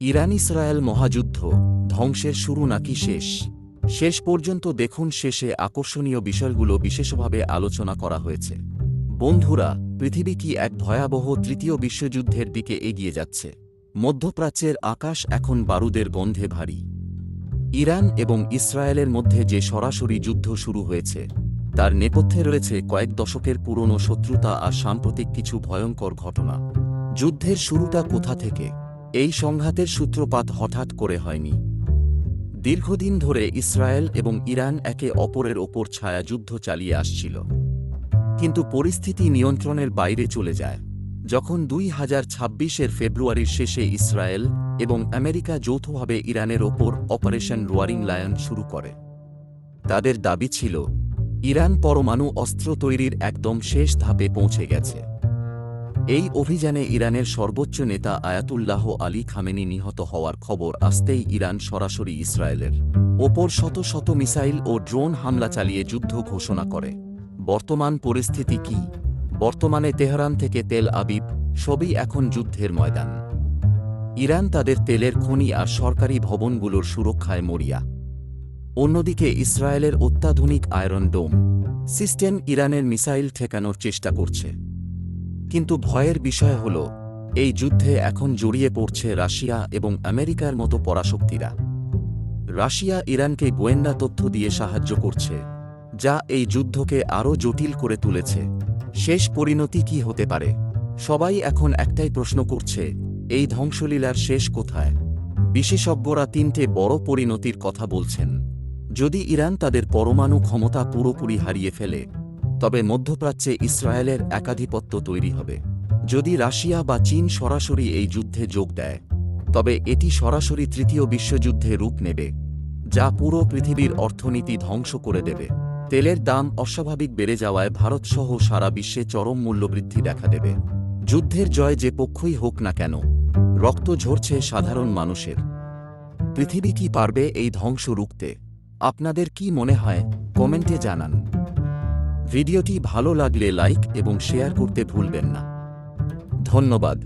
Iran Israel মহাযুদ্ধ ধ্বংসের শুরু নাকি শেষ? শেষ পর্যন্ত দেখুন, শেষে আকর্ষণীয় বিষয়গুলো বিশেষভাবে আলোচনা করা হয়েছে। বন্ধুরা, পৃথিবী কি এক ভয়াবহ তৃতীয় বিশ্বযুদ্ধের দিকে এগিয়ে যাচ্ছে? মধ্যপ্রাচ্যের আকাশ এখন বারুদের গন্ধে ভারী। ইরান এবং ইসরায়েলের মধ্যে যে সরাসরি যুদ্ধ শুরু হয়েছে, তার নেপথ্যে রয়েছে কয়েক দশকের পুরনো শত্রুতা আর সাম্প্রতিক কিছু ভয়ঙ্কর ঘটনা। যুদ্ধের শুরুটা কোথা থেকে? এই সংঘাতের সূত্রপাত হঠাৎ করে হয়নি। দীর্ঘদিন ধরে ইসরায়েল এবং ইরান একে অপরের ওপর ছায়াযুদ্ধ চালিয়ে আসছিল। কিন্তু পরিস্থিতি নিয়ন্ত্রণের বাইরে চলে যায় যখন 2026-এর ফেব্রুয়ারির শেষে ইসরায়েল এবং আমেরিকা যৌথভাবে ইরানের ওপর অপারেশন রোয়ারিং লায়ন শুরু করে। তাদের দাবি ছিল, ইরান পরমাণু অস্ত্র তৈরির একদম শেষ ধাপে পৌঁছে গেছে। এই অভিযানে ইরানের সর্বোচ্চ নেতা আয়াতুল্লাহ আলী খামেনি নিহত হওয়ার খবর আসতেই ইরান সরাসরি ইসরায়েলের ওপর শত শত মিসাইল ও ড্রোন হামলা চালিয়ে যুদ্ধ ঘোষণা করে। বর্তমান পরিস্থিতি কি? বর্তমানে তেহরান থেকে তেল আবিব সবই এখন যুদ্ধের ময়দান। ইরান তাদের তেলের খনি আর সরকারি ভবনগুলোর সুরক্ষায় মরিয়া। অন্যদিকে ইসরায়েলের অত্যাধুনিক আয়রন ডোম সিস্টেম ইরানের মিসাইল ঠেকানোর চেষ্টা করছে। কিন্তু ভয়ের বিষয় হল, এই যুদ্ধে এখন জড়িয়ে পড়ছে রাশিয়া এবং আমেরিকার মতো পরাশক্তিরা। রাশিয়া ইরানকে গোয়েন্দা তথ্য দিয়ে সাহায্য করছে, যা এই যুদ্ধকে আরও জটিল করে তুলেছে। শেষ পরিণতি কি হতে পারে? সবাই এখন একটাই প্রশ্ন করছে, এই ধ্বংসলীলার শেষ কোথায়? বিশেষজ্ঞরা তিনটে বড় পরিণতির কথা বলছেন। যদি ইরান তাদের পরমাণু ক্ষমতা পুরোপুরি হারিয়ে ফেলে, তবে মধ্যপ্রাচ্যে ইসরায়েলের একাধিপত্য তৈরি হবে। যদি রাশিয়া বা চীন সরাসরি এই যুদ্ধে যোগ দেয়, তবে এটি সরাসরি তৃতীয় বিশ্বযুদ্ধে রূপ নেবে, যা পুরো পৃথিবীর অর্থনীতি ধ্বংস করে দেবে। তেলের দাম অস্বাভাবিক বেড়ে যাওয়ায় ভারতসহ সারা বিশ্বে চরম মূল্যবৃদ্ধি দেখা দেবে। যুদ্ধের জয় যে পক্ষই হোক না কেন, রক্ত ঝরছে সাধারণ মানুষের। পৃথিবী কি পারবে এই ধ্বংস রুখতে? আপনাদের কি মনে হয়, কমেন্টে জানান। ভিডিওটি ভালো লাগলে লাইক এবং শেয়ার করতে ভুলবেন না। ধন্যবাদ।